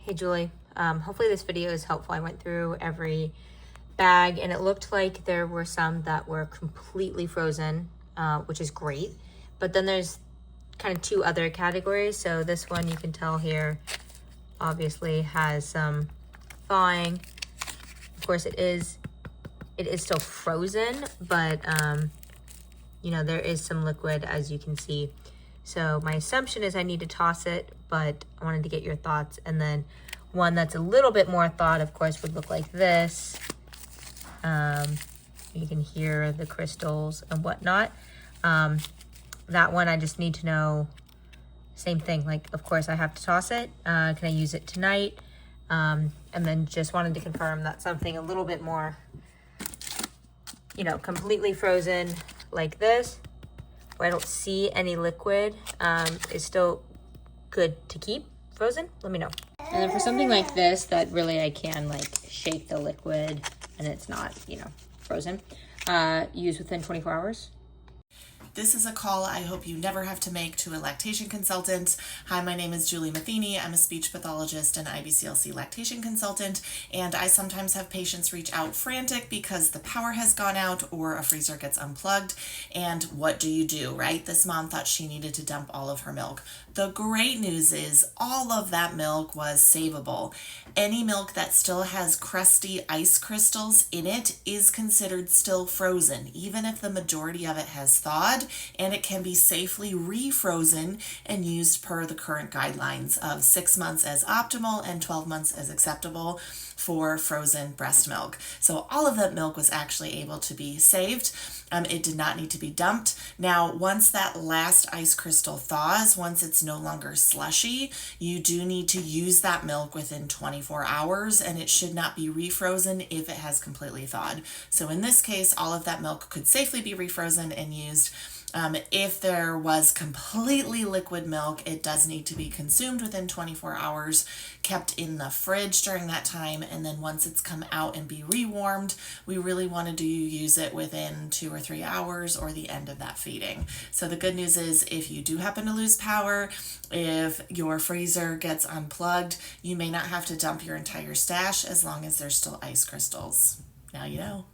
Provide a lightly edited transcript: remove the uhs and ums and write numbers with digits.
Hey Julie, hopefully this video is helpful. I went through every bag and it looked like there were some that were completely frozen, which is great. But then there's kind of two other categories. So this one you can tell here obviously has some thawing. Of course it is still frozen, but you know, there is some liquid as you can see. So my assumption is I need to toss it, but I wanted to get your thoughts. And then one that's a little bit more thawed, of course, would look like this. You can hear the crystals and whatnot. That one I just need to know, same thing, like, of course I have to toss it. Can I use it tonight? And then just wanted to confirm that something a little bit more, you know, completely frozen like this, where I don't see any liquid, is still good to keep frozen. Let me know. And then for something like this that really I can like shake the liquid and it's not, you know, frozen, use within 24 hours. This is a call I hope you never have to make to a lactation consultant. Hi, my name is Julie Matheny. I'm a speech pathologist and IBCLC lactation consultant, and I sometimes have patients reach out frantic because the power has gone out or a freezer gets unplugged. And what do, right? This mom thought she needed to dump all of her milk. The great news is all of that milk was savable. Any milk that still has crusty ice crystals in it is considered still frozen, even if the majority of it has thawed, and it can be safely refrozen and used per the current guidelines of 6 months as optimal and 12 months as acceptable for frozen breast milk. So all of that milk was actually able to be saved. It did not need to be dumped. Now, once that last ice crystal thaws, once it's no longer slushy, you do need to use that milk within 24 hours, and it should not be refrozen if it has completely thawed. So in this case, all of that milk could safely be refrozen and used. If there was completely liquid milk, it does need to be consumed within 24 hours, kept in the fridge during that time, and then once it's come out and be rewarmed, we really want to use it within 2 or 3 hours or the end of that feeding. So the good news is if you do happen to lose power, if your freezer gets unplugged, you may not have to dump your entire stash as long as there's still ice crystals. Now you know.